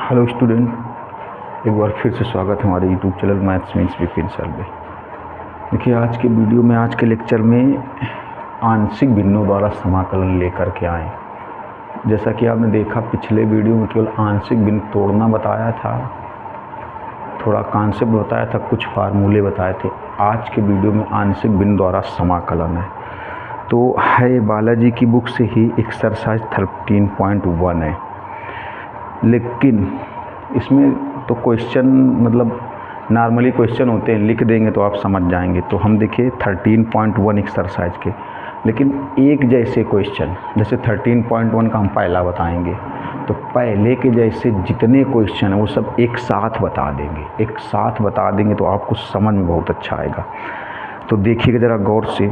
Hello student, एक बार फिर से स्वागत है हमारे YouTube channel maths means Vipin sir में। देखिए आज के वीडियो में, आज के लेक्चर में आंशिक भिन्नों द्वारा समाकलन लेकर के आए। जैसा कि आपने देखा पिछले वीडियो में केवल आंशिक भिन्न तोड़ना बताया था, थोड़ा कॉन्सेप्ट बताया था, कुछ फार्मूले बताए थे। आज के वीडियो में आंशिक भिन्न द्वारा समाकलन है, तो है बालाजी की बुक से ही एक्सरसाइज 13.1 है। लेकिन इसमें तो क्वेश्चन मतलब नॉर्मली क्वेश्चन होते हैं, लिख देंगे तो आप समझ जाएंगे। तो हम देखिए 13.1 एक्सरसाइज के, लेकिन एक जैसे क्वेश्चन, जैसे 13.1 का हम पहला बताएंगे तो पहले के जैसे जितने क्वेश्चन हैं वो सब एक साथ बता देंगे। एक साथ बता देंगे तो आपको समझ में बहुत अच्छा आएगा। तो देखिएगा ज़रा गौर से,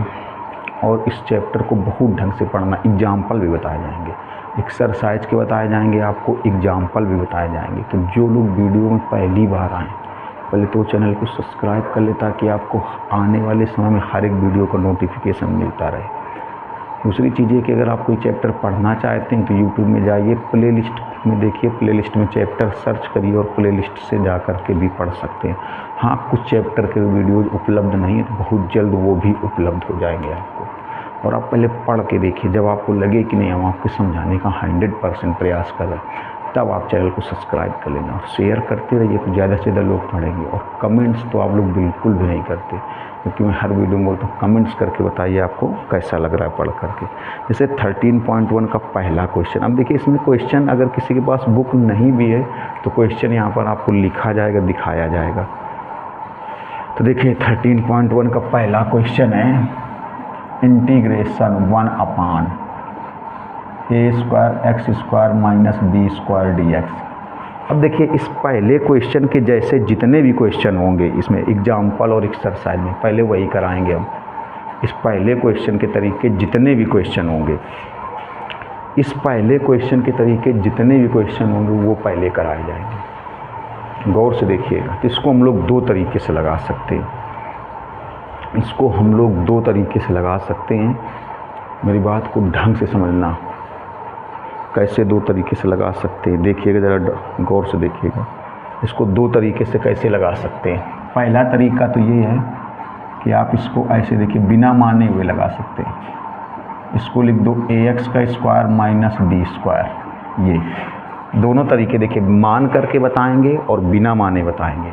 और इस चैप्टर को बहुत ढंग से पढ़ना। एग्जाम्पल भी बताए जाएंगे, एक्सरसाइज के बताए जाएंगे, आपको एग्जाम्पल भी बताए जाएंगे। तो जो लोग वीडियो में पहली बार आएँ, पहले तो चैनल को सब्सक्राइब कर ले ताकि आपको आने वाले समय में हर एक वीडियो का नोटिफिकेशन मिलता रहे। दूसरी चीज़ ये कि अगर आप कोई चैप्टर पढ़ना चाहते हैं तो यूट्यूब में जाइए, प्लेलिस्ट में देखिए, प्लेलिस्ट में चैप्टर सर्च करिए और प्लेलिस्ट से जा कर के भी पढ़ सकते हैं। हाँ, कुछ चैप्टर के वीडियोज़ उपलब्ध नहीं है तो बहुत जल्द वो भी उपलब्ध हो जाएंगे आपको। और आप पहले पढ़ के देखिए, जब आपको लगे कि नहीं हम आपको समझाने का 100% प्रयास कर रहे हैं, तब आप चैनल को सब्सक्राइब कर लेना और शेयर करते रहिए तो ज़्यादा से ज़्यादा लोग पढ़ेंगे। और कमेंट्स तो आप लोग बिल्कुल भी नहीं करते, क्योंकि मैं हर वीडियो में बोलता हूँ कमेंट्स करके बताइए आपको कैसा लग रहा है पढ़ करके। जैसे 13.1 का पहला क्वेश्चन, अब देखिए इसमें क्वेश्चन अगर किसी के पास बुक नहीं भी है तो क्वेश्चन यहाँ पर आपको लिखा जाएगा, दिखाया जाएगा। तो देखिए 13.1 का पहला क्वेश्चन है integration 1/a² x² minus b² dx। अब देखिए इस पहले क्वेश्चन के जैसे जितने भी क्वेश्चन होंगे इसमें एग्जाम्पल और एक्सरसाइज में, पहले वही कराएंगे हम। इस पहले क्वेश्चन के तरीके जितने भी क्वेश्चन होंगे, इस पहले क्वेश्चन के तरीके जितने भी क्वेश्चन होंगे वो पहले कराए जाएंगे। गौर से देखिएगा। तो इसको हम लोग दो तरीके से लगा सकते हैं, इसको हम लोग दो तरीके से लगा सकते हैं। मेरी बात को ढंग से समझना, कैसे दो तरीके से लगा सकते हैं देखिएगा, ज़रा गौर से देखिएगा। इसको दो तरीके से कैसे लगा सकते हैं। पहला तरीका तो ये है कि आप इसको ऐसे देखिए, बिना माने हुए लगा सकते हैं। इसको लिख दो ax² माइनस b²। ये दोनों तरीके देखिए, मान करके बताएंगे और बिना माने बताएंगे।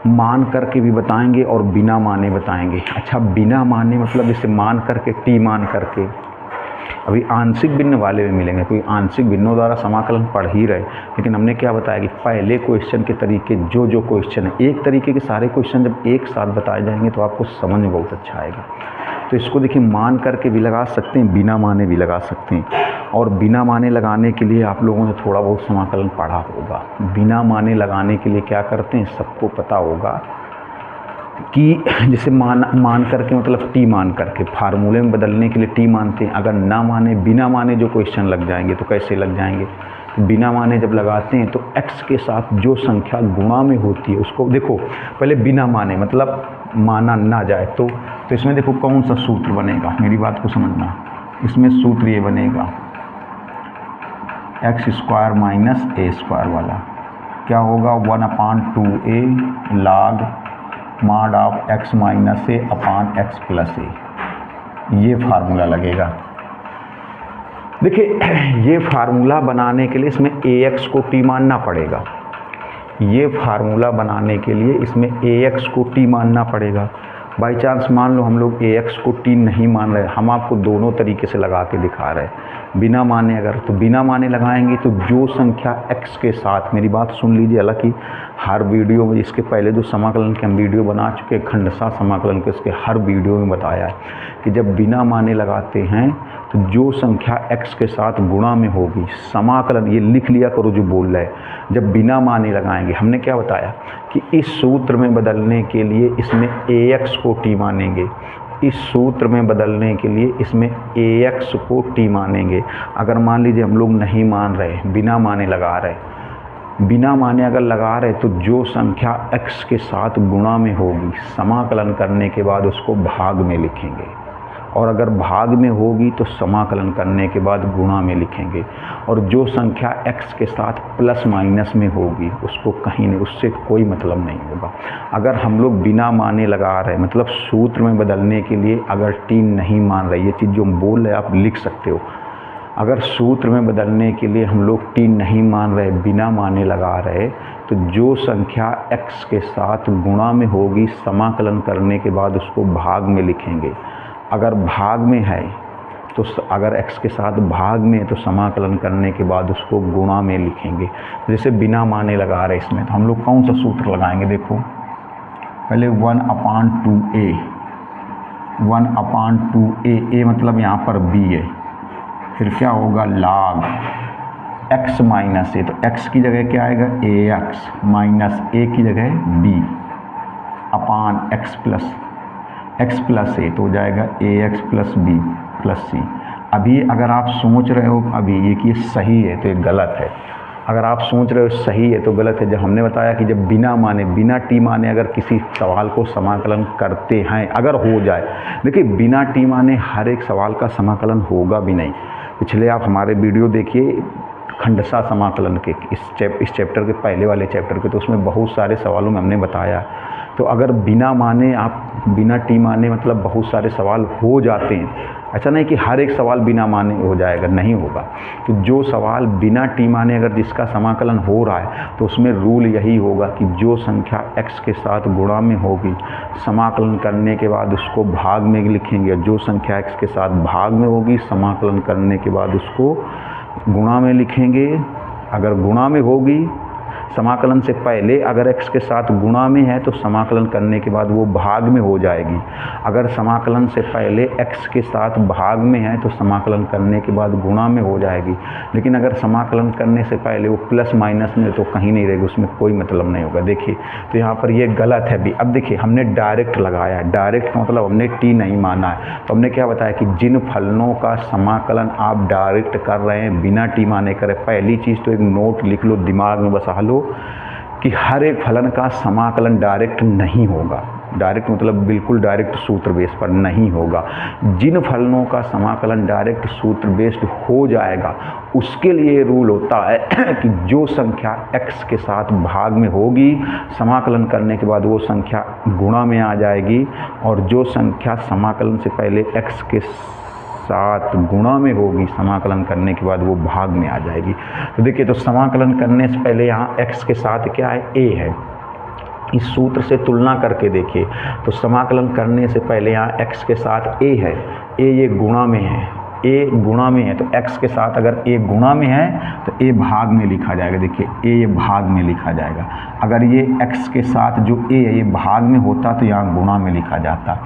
मान करके भी बताएंगे और बिना माने बताएंगे। अच्छा, बिना माने मतलब जैसे मान करके, टी मान करके, अभी आंशिक भिन्न वाले में मिलेंगे। कोई आंशिक भिन्नों द्वारा समाकलन पढ़ ही रहे, लेकिन हमने क्या बताया कि पहले क्वेश्चन के तरीके जो क्वेश्चन है, एक तरीके के सारे क्वेश्चन जब एक साथ बताए जाएंगे तो आपको समझ में बहुत अच्छा आएगा। तो इसको देखिए मान करके भी लगा सकते हैं, बिना माने भी लगा सकते हैं। और बिना माने लगाने के लिए आप लोगों ने थोड़ा बहुत समाकलन पढ़ा होगा। बिना माने लगाने के लिए क्या करते हैं, सबको पता होगा कि जैसे मान करके मतलब टी मान करके, फार्मूले में बदलने के लिए टी मानते हैं। अगर ना माने, बिना माने जो क्वेश्चन लग जाएंगे तो कैसे लग जाएंगे। बिना माने जब लगाते हैं तो x के साथ जो संख्या गुणा में होती है उसको देखो। पहले बिना माने मतलब माना ना जाए तो इसमें देखो कौन सा सूत्र बनेगा, मेरी बात को समझना। इसमें सूत्र ये बनेगा x² माइनस a² वाला। क्या होगा, 1/2a log mod of x minus a upon x plus a। ये फार्मूला लगेगा। देखिए ये फार्मूला बनाने के लिए इसमें ax को t मानना पड़ेगा। ये फार्मूला बनाने के लिए इसमें ax को t मानना पड़ेगा। बाई चांस मान लो हम लोग ax को t नहीं मान रहे, हम आपको दोनों तरीके से लगा के दिखा रहे हैं। बिना माने अगर, तो बिना माने लगाएंगे तो जो संख्या x के साथ, मेरी बात सुन लीजिए, हालांकि हर वीडियो में, इसके पहले जो समाकलन के हम वीडियो बना चुके हैं, खंडशः समाकलन के, इसके हर वीडियो में बताया है कि जब बिना माने लगाते हैं तो जो संख्या x के साथ गुणा में होगी, समाकलन ये लिख लिया करो जो बोल रहा है। जब बिना माने लगाएंगे, हमने क्या बताया कि इस सूत्र में बदलने के लिए इसमें ax को t मानेंगे, इस सूत्र में बदलने के लिए इसमें ax को t मानेंगे। अगर मान लीजिए हम लोग नहीं मान रहे, बिना माने लगा रहे, बिना माने अगर लगा रहे तो जो संख्या x के साथ गुणा में होगी, समाकलन करने के बाद उसको भाग में लिखेंगे और अगर भाग में होगी तो समाकलन करने के बाद गुणा में लिखेंगे, और जो संख्या x के साथ प्लस माइनस में होगी उसको कहीं नहीं, उससे कोई मतलब नहीं होगा। अगर हम लोग बिना माने लगा रहे, मतलब सूत्र में बदलने के लिए अगर t नहीं मान रही, ये चीज़ जो हम बोल रहे हैं आप लिख सकते हो, अगर सूत्र में बदलने के लिए हम लोग t नहीं मान रहे, बिना माने लगा रहे, तो जो संख्या x के साथ गुणा में होगी समाकलन करने के बाद उसको भाग में लिखेंगे। अगर भाग में है तो अगर x के साथ भाग में है तो समाकलन करने के बाद उसको गुणा में लिखेंगे। जैसे बिना माने लगा रहे इसमें, तो हम लोग कौन सा सूत्र लगाएंगे, देखो पहले 1/2a, 1/2a, a मतलब यहाँ पर b है, फिर क्या होगा log x माइनस ए, तो x की जगह क्या आएगा ax माइनस a की जगह b upon x plus a, तो हो जाएगा ax plus b plus c। अभी अगर आप सोच रहे हो अभी ये कि सही है तो ये गलत है, अगर आप सोच रहे हो सही है तो गलत है। जब हमने बताया कि जब बिना माने, बिना टी माने अगर किसी सवाल को समाकलन करते हैं, अगर हो जाए, देखिए बिना टी माने हर एक सवाल का समाकलन होगा भी नहीं। पिछले आप हमारे वीडियो देखिए खंडसा समाकलन के, इस चैप्टर के पहले वाले चैप्टर के, तो उसमें बहुत सारे सवालों में हमने बताया। तो अगर बिना माने, आप बिना टी माने मतलब बहुत सारे सवाल हो जाते हैं, ऐसा नहीं कि हर एक सवाल बिना माने हो जाएगा, नहीं होगा। तो जो सवाल बिना टी माने अगर जिसका समाकलन हो रहा है तो उसमें रूल यही होगा कि जो संख्या x के साथ गुणा में होगी समाकलन करने के बाद उसको भाग में लिखेंगे, जो संख्या x के साथ भाग में होगी समाकलन करने के बाद उसको गुणा में लिखेंगे। अगर गुणा में होगी समाकलन से पहले, अगर x के साथ गुणा में है तो समाकलन करने के बाद वो भाग में हो जाएगी। अगर समाकलन से पहले x के साथ भाग में है तो समाकलन करने के बाद गुणा में हो जाएगी। लेकिन अगर समाकलन करने से पहले वो प्लस माइनस में तो कहीं नहीं रहेगी, उसमें कोई मतलब नहीं होगा। देखिए तो यहाँ पर ये गलत है भी। अब देखिए हमने डायरेक्ट लगाया है, डायरेक्ट का मतलब हमने टी नहीं माना है। तो हमने क्या बताया कि जिन फलनों का समाकलन आप डायरेक्ट कर रहे हैं बिना टी माने करें, पहली चीज़ तो एक नोट लिख लो, दिमाग में बसा लो कि हर एक फलन का समाकलन डायरेक्ट नहीं होगा। डायरेक्ट मतलब बिल्कुल डायरेक्ट सूत्र बेस पर नहीं होगा। जिन फलनों का समाकलन डायरेक्ट सूत्र बेस्ड हो जाएगा उसके लिए रूल होता है कि जो संख्या x के साथ भाग में होगी समाकलन करने के बाद वो संख्या गुणा में आ जाएगी, और जो संख्या समाकलन से पहले x के साथ गुणा में होगी समाकलन करने के बाद वो भाग में आ जाएगी। तो देखिए, तो समाकलन करने से पहले यहाँ x के साथ क्या है, a है। इस सूत्र से तुलना करके देखिए तो समाकलन करने से पहले यहाँ x के साथ a है, a ये गुणा में है, a गुणा में है, तो x के साथ अगर a गुणा में है तो a भाग में लिखा जाएगा। देखिए a ये भाग में लिखा जाएगा। अगर ये x के साथ जो a है ये भाग में होता तो यहाँ गुणा में लिखा जाता।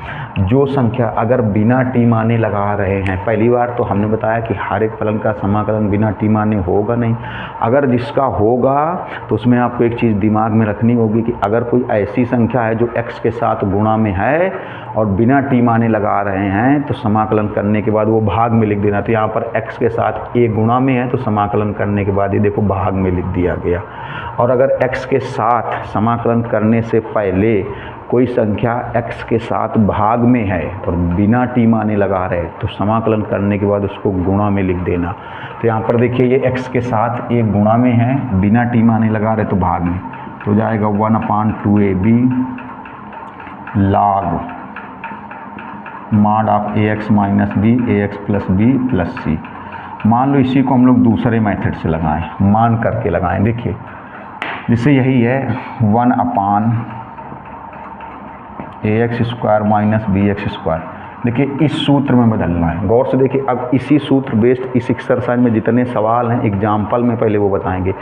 जो संख्या अगर बिना टी माने लगा रहे हैं, पहली बार तो हमने बताया कि हर एक फलन का समाकलन बिना टी माने होगा नहीं। अगर जिसका होगा तो उसमें आपको एक चीज़ दिमाग में रखनी होगी कि अगर कोई ऐसी संख्या है जो x के साथ गुणा में है और बिना टी माने लगा रहे हैं तो समाकलन करने के बाद वो भाग में लिख देना। तो यहाँ पर x के साथ a गुणा में है तो समाकलन करने के बाद ये देखो भाग में लिख दिया गया। और अगर x के साथ समाकलन करने से पहले कोई संख्या x के साथ भाग में है और बिना टी माने लगा रहे तो समाकलन करने के बाद उसको गुणा में लिख देना। तो यहाँ पर देखिए ये x के साथ a गुणा में है, बिना टी माने लगा रहे तो भाग में, तो जाएगा 1/2ab log mod of ax minus b ax plus b plus c। मान लो इसी को हम लोग दूसरे मेथड से लगाएं, मान करके लगाएं। देखिए जिससे यही है 1/ax² माइनस bx²। देखिए इस सूत्र में बदलना है, गौर से देखिए। अब इसी सूत्र बेस्ड इस एक्सरसाइज में जितने सवाल हैं एग्जाम्पल में पहले वो बताएंगे।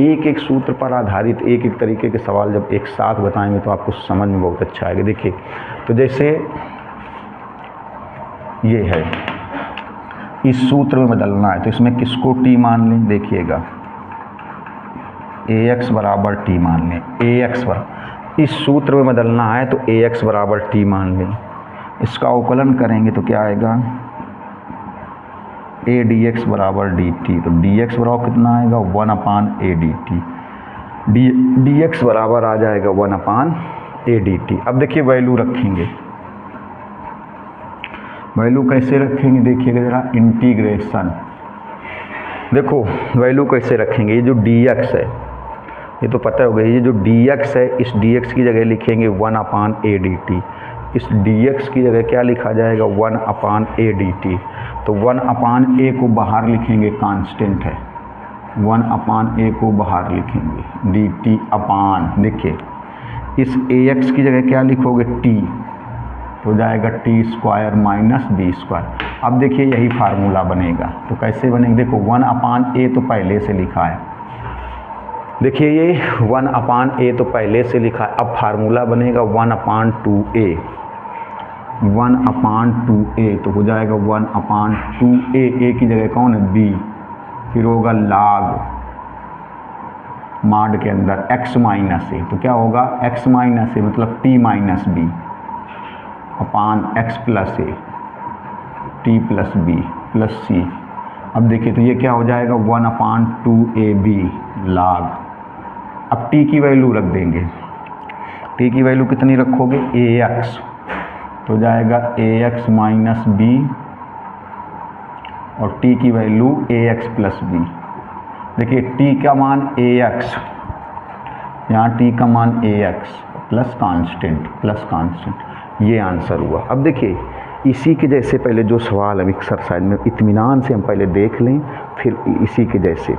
एक एक सूत्र पर आधारित एक एक तरीके के सवाल जब एक साथ बताएंगे तो आपको समझ में बहुत अच्छा आएगा। देखिए तो जैसे ये है, इस सूत्र में बदलना है तो इसमें किसको टी मान लें, देखिएगा ax बराबर टी मान लें, ax बराबर, इस सूत्र में बदलना है तो ax बराबर टी मान लें। इसका अवकलन करेंगे तो क्या आएगा, a dx बराबर dt, तो dx बराबर कितना आएगा 1/a dt, dx बराबर आ जाएगा 1/a dt। अब देखिए वैल्यू रखेंगे वैल्यू कैसे रखेंगे देखिएगा ज़रा, इंटीग्रेशन। देखो वैल्यू कैसे रखेंगे, ये जो dx है ये तो पता होगा, ये जो dx है इस dx की जगह लिखेंगे 1/a dt। इस dx की जगह क्या लिखा जाएगा, 1/a dt। तो 1/a को बाहर लिखेंगे, कांस्टेंट है, 1/a को बाहर लिखेंगे, dt अपान, देखिए इस ax की जगह क्या लिखोगे, t, तो जाएगा t² माइनस b²। अब देखिए यही फार्मूला बनेगा, तो कैसे बनेगा, देखो 1/a तो पहले से लिखा है, देखिए ये 1/a तो पहले से लिखा है। अब फार्मूला बनेगा 1/2a, 1/2a तो हो जाएगा 1/2a, a की जगह कौन है, b, फिर होगा log माड के अंदर x माइनस a, तो क्या होगा x माइनस a मतलब t minus b upon x plus a, t plus b plus c। अब देखिए तो ये क्या हो जाएगा 1/2ab log। अब t की वैल्यू रख देंगे, t की वैल्यू कितनी रखोगे, ax, तो जाएगा ax माइनस b और t की वैल्यू ax प्लस b। देखिए t का मान ax, यहाँ t का मान ax प्लस कांस्टेंट, ये आंसर हुआ। अब देखिए इसी के जैसे पहले जो सवाल है एक्सरसाइज में इत्मीनान से हम पहले देख लें, फिर इसी के जैसे,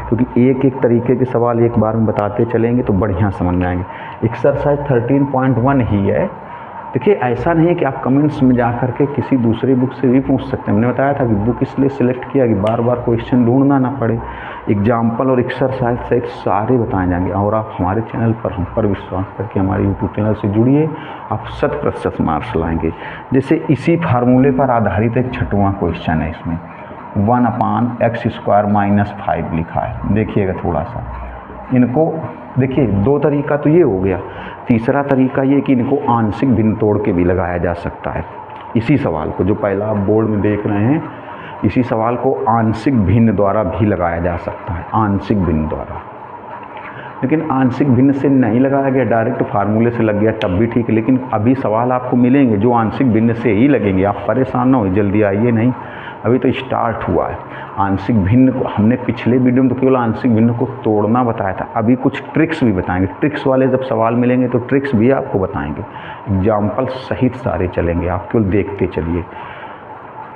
क्योंकि एक एक तरीके के सवाल एक बार में बताते चलेंगे तो बढ़िया समझ में आएंगे। एक्सरसाइज 13.1 ही है। देखिए ऐसा नहीं है कि आप कमेंट्स में जा कर के किसी दूसरी बुक से भी पूछ सकते हैं। मैंने बताया था कि बुक इसलिए सिलेक्ट किया कि बार बार क्वेश्चन ढूंढना ना पड़े। एग्जाम्पल और एक्सरसाइज से सारे बताए जाएंगे। और आप हमारे चैनल पर हम पर विश्वास करके हमारे यूट्यूब चैनल से जुड़िए, आप 100% मार्क्स लाएंगे। जैसे इसी फार्मूले पर आधारित एक 6वां क्वेश्चन है, इसमें 1/x² माइनस 5 लिखा है। देखिएगा थोड़ा सा इनको, देखिए दो तरीका तो ये हो गया, तीसरा तरीका ये कि इनको आंशिक भिन्न तोड़ के भी लगाया जा सकता है। इसी सवाल को जो पहला आप बोर्ड में देख रहे हैं, इसी सवाल को आंशिक भिन्न द्वारा भी लगाया जा सकता है, आंशिक भिन्न द्वारा। लेकिन आंशिक भिन्न से नहीं लगाया गया, डायरेक्ट फार्मूले से लग गया तब भी ठीक है। लेकिन अभी सवाल आपको मिलेंगे जो आंशिक भिन्न से ही लगेंगे, आप परेशान ना हो, जल्दी आइए नहीं, अभी तो स्टार्ट हुआ है। आंशिक भिन्न को हमने पिछले वीडियो में तो केवल आंशिक भिन्न को तोड़ना बताया था, अभी कुछ ट्रिक्स भी बताएंगे। ट्रिक्स वाले जब सवाल मिलेंगे तो ट्रिक्स भी आपको बताएंगे, एग्जाम्पल सहित सारे चलेंगे, आप केवल देखते चलिए।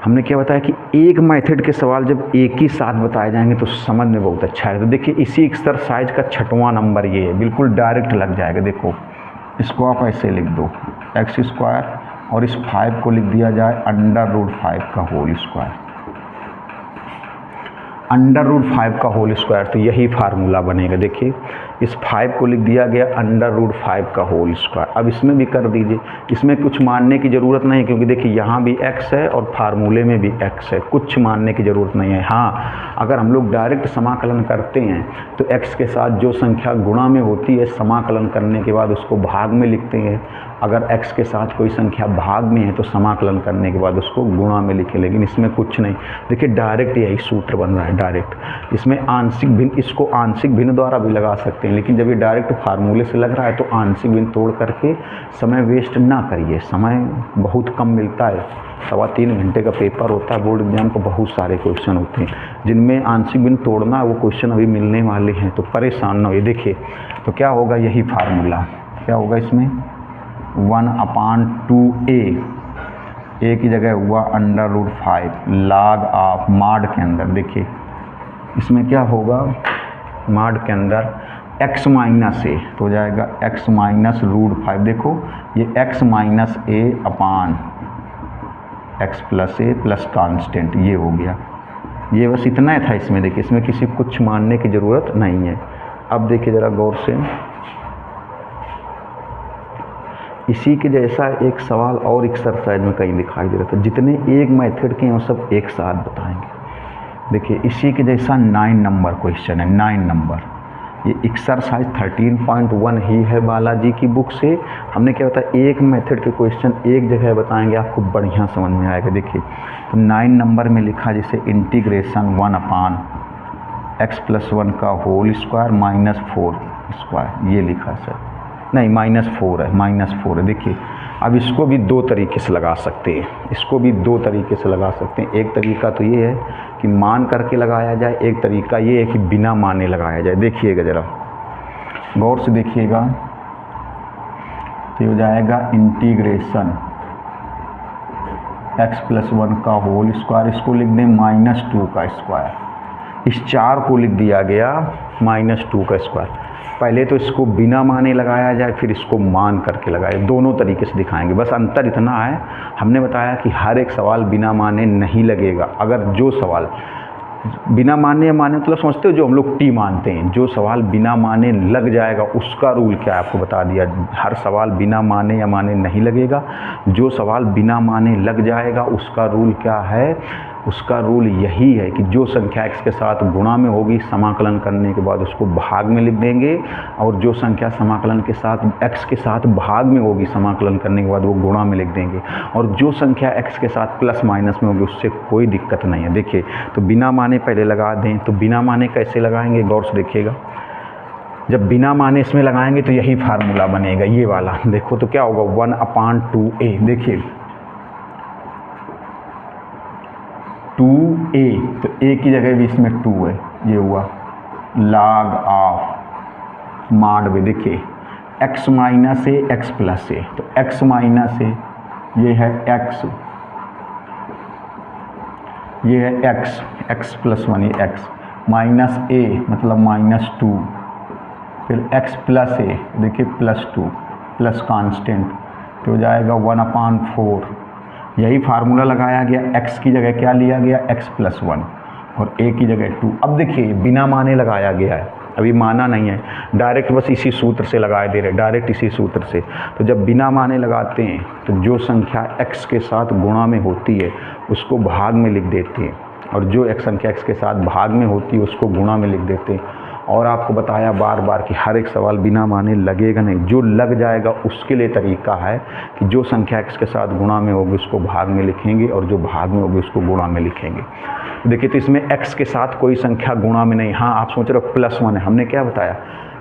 हमने क्या बताया कि एक मेथड के सवाल जब एक ही साथ बताए जाएंगे तो समझ में बहुत अच्छा है। तो देखिए इसी एक्सरसाइज का 6वां नंबर ये है, बिल्कुल डायरेक्ट लग जाएगा। देखो इसको आप ऐसे लिख दो, x² और इस 5 को लिख दिया जाए √5 का होल स्क्वायर, √5 का होल स्क्वायर, तो यही फार्मूला बनेगा। देखिए इस 5 को लिख दिया गया √5 का होल स्क्वायर। अब इसमें भी कर दीजिए, इसमें कुछ मानने की ज़रूरत नहीं, क्योंकि देखिए यहाँ भी x है और फार्मूले में भी x है, कुछ मानने की ज़रूरत नहीं है। हाँ, अगर हम लोग डायरेक्ट समाकलन करते हैं तो x के साथ जो संख्या गुणा में होती है, समाकलन करने के बाद उसको भाग में लिखते हैं। अगर x के साथ कोई संख्या भाग में है तो समाकलन करने के बाद उसको गुणा में लिखे, लेकिन इसमें कुछ नहीं। देखिए डायरेक्ट यही सूत्र बन रहा है, डायरेक्ट। इसमें आंशिक भिन्न, इसको आंशिक भिन्न द्वारा भी लगा सकते हैं, लेकिन जब ये डायरेक्ट फार्मूले से लग रहा है तो आंशिक भिन्न तोड़ करके समय वेस्ट ना करिए, समय बहुत कम मिलता है। 3.25 घंटे का पेपर होता है, बोर्ड एग्जाम को बहुत सारे क्वेश्चन होते हैं जिनमें आंशिक भिन्न तोड़ना, वो क्वेश्चन अभी मिलने वाले हैं, तो परेशान ना हो। देखिए तो क्या होगा, यही फार्मूला क्या होगा इसमें 1/2a, a की जगह हुआ √5 log ऑफ माड के अंदर। देखिए इसमें क्या होगा, माड के अंदर x माइनस a तो हो जाएगा x माइनस √5। देखो ये x minus a upon x plus a plus constant, ये हो गया। ये बस इतना ही था इसमें। देखिए इसमें किसी कुछ मानने की ज़रूरत नहीं है। अब देखिए ज़रा गौर से, इसी के जैसा एक सवाल और एक्सरसाइज में कहीं दिखाई दे रहा था। जितने एक मेथड के हैं वो सब एक साथ बताएंगे। देखिए इसी के जैसा 9 नंबर क्वेश्चन है, 9 नंबर। ये एक्सरसाइज 13.1 ही है बालाजी की बुक से। हमने क्या होता है, एक मेथड के क्वेश्चन एक जगह बताएंगे, आपको बढ़िया समझ में आएगा। देखिए तो 9 नंबर में लिखा जैसे इंटीग्रेशन 1/x+1 का होल स्क्वायर माइनस 4 स्क्वायर, ये लिखा सर। नहीं -4 है, -4 है। देखिए अब इसको भी दो तरीके से लगा सकते हैं, इसको भी दो तरीके से लगा सकते हैं। एक तरीका तो ये है कि मान करके लगाया जाए, एक तरीका ये है कि बिना माने लगाया जाए। देखिएगा ज़रा गौर से देखिएगा, तो हो जाएगा इंटीग्रेशन x+1 का होल स्क्वायर, इसको लिख दें -2 का स्क्वायर। इस 4 को लिख दिया गया -2 का स्क्वायर। पहले तो इसको बिना माने लगाया जाए, फिर इसको मान करके लगाए, दोनों तरीके से दिखाएंगे। बस अंतर इतना है, हमने बताया कि हर एक सवाल बिना माने नहीं लगेगा। अगर जो सवाल बिना माने या माने मतलब समझते हो, जो हम लोग टी मानते हैं, जो सवाल बिना माने लग जाएगा उसका रूल क्या है आपको बता दिया। हर सवाल बिना माने या माने नहीं लगेगा, जो सवाल बिना माने लग जाएगा उसका रूल क्या है। उसका रूल यही है कि जो संख्या x के साथ गुणा में होगी, समाकलन करने के बाद उसको भाग में लिख देंगे, और जो संख्या समाकलन के साथ x के साथ भाग में होगी, समाकलन करने के बाद वो गुणा में लिख देंगे, और जो संख्या x के साथ प्लस माइनस में होगी उससे कोई दिक्कत नहीं है। देखिए तो बिना माने पहले लगा दें, तो बिना माने कैसे लगाएंगे गौर से देखिएगा। जब बिना माने इसमें लगाएंगे तो यही फार्मूला बनेगा, ये वाला। देखो तो क्या होगा 1/2a। देखिए 2a, तो a की जगह भी इसमें 2 है, ये हुआ log ऑफ माड। देखिए x माइनस ए x प्लस ए, तो x माइनस ए ये है x, ये है x+1 ये x, माइनस a मतलब -2, फिर x प्लस ए, देखिए +2 प्लस कांस्टेंट, तो हो जाएगा 1/4। यही फार्मूला लगाया गया, x की जगह क्या लिया गया x+1 और a की जगह 2। अब देखिए बिना माने लगाया गया है, अभी माना नहीं है, डायरेक्ट बस इसी सूत्र से लगाए दे रहे, डायरेक्ट इसी सूत्र से। तो जब बिना माने लगाते हैं तो जो संख्या x के साथ गुणा में होती है उसको भाग में लिख देते हैं, और जो एक संख्या x के साथ भाग में होती है उसको गुणा में लिख देते हैं। और आपको बताया बार बार कि हर एक सवाल बिना माने लगेगा नहीं, जो लग जाएगा उसके लिए तरीका है कि जो संख्या x के साथ गुणा में होगी उसको भाग में लिखेंगे, और जो भाग में होगी उसको गुणा में लिखेंगे। देखिए तो इसमें x के साथ कोई संख्या गुणा में नहीं। हाँ आप सोच रहे हो +1 है, हमने क्या बताया,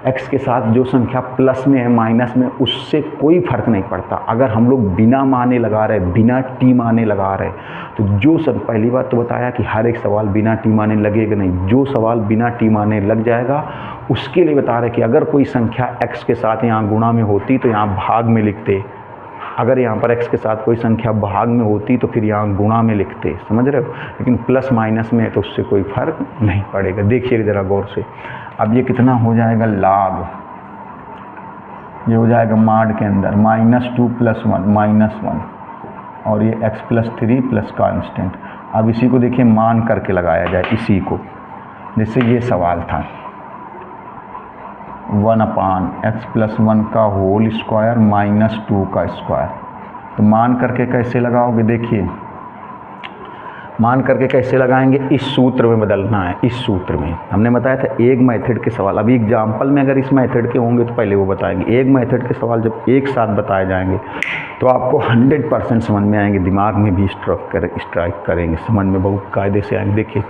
x के साथ जो संख्या प्लस में है माइनस में उससे कोई फर्क नहीं पड़ता। अगर हम लोग बिना माने लगा रहे, बिना टी माने लगा रहे, तो जो सब पहली बात तो बताया कि हर एक सवाल बिना टी माने लगेगा नहीं, जो सवाल बिना टी माने लग जाएगा उसके लिए बता रहे कि अगर कोई संख्या x के साथ यहाँ गुणा में होती तो यहाँ भाग में लिखते, अगर यहाँ पर x के साथ कोई संख्या भाग में होती तो फिर यहाँ गुणा में लिखते, समझ रहे हो। लेकिन प्लस माइनस में है तो उससे कोई फर्क नहीं पड़ेगा। देखिए ज़रा गौर से, अब ये कितना हो जाएगा log, ये हो जाएगा माड के अंदर -2 + 1 -1, और ये x+3 प्लस कांस्टेंट। अब इसी को देखिए मान करके लगाया जाए, इसी को, जैसे ये सवाल था 1/x+1 का होल स्क्वायर -2 का स्क्वायर। तो मान करके कैसे लगाओगे, देखिए मान करके कैसे लगाएंगे, इस सूत्र में बदलना है। इस सूत्र में हमने बताया था एक मेथड के सवाल, अभी एग्जाम्पल में अगर इस मेथड के होंगे तो पहले वो बताएंगे। एक मेथड के सवाल जब एक साथ बताए जाएंगे तो आपको 100% समझ में आएंगे, दिमाग में भी स्ट्राइक करेंगे, समझ में बहुत कायदे से आएंगे। देखिए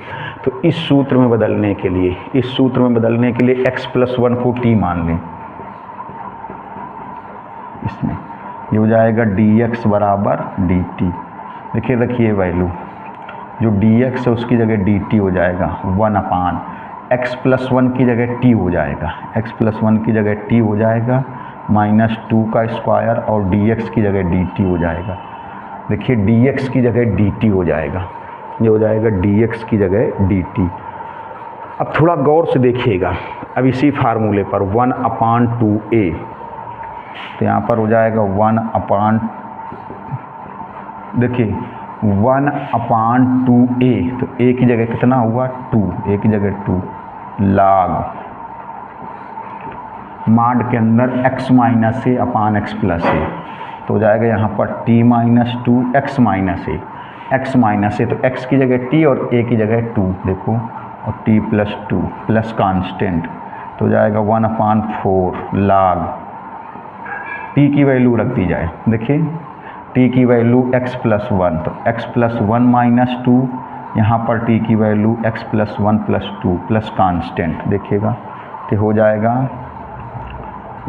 तो इस सूत्र में बदलने के लिए, इस सूत्र में बदलने के लिए x+1 को t मान लें, इसमें ये हो जाएगा dx बराबर dt। देखिए रखिए वैल्यू, जो dx है उसकी जगह dt हो जाएगा 1/x+1 की जगह t हो जाएगा, x+1 की जगह t हो जाएगा -2 का स्क्वायर, और dx की जगह dt हो जाएगा। देखिए dx की जगह dt हो जाएगा, ये हो जाएगा dx की जगह dt। अब थोड़ा गौर से देखिएगा, अब इसी फार्मूले पर 1/2a, तो यहाँ पर हो जाएगा 1/2a, तो a की जगह कितना हुआ 2, a की जगह 2 log माड के अंदर x माइनस ए अपान x प्लस ए, तो हो जाएगा यहाँ पर t -2 x माइनस ए, x माइनस ए, तो x की जगह t और a की जगह 2, देखो, और t + 2 प्लस कांस्टेंट, तो हो जाएगा 1/4 log t की वैल्यू रख दी जाए। देखिए t की वैल्यू x+1, तो x+1 -2, यहाँ पर t की वैल्यू x+1 + 2 प्लस कांस्टेंट, देखिएगा तो हो जाएगा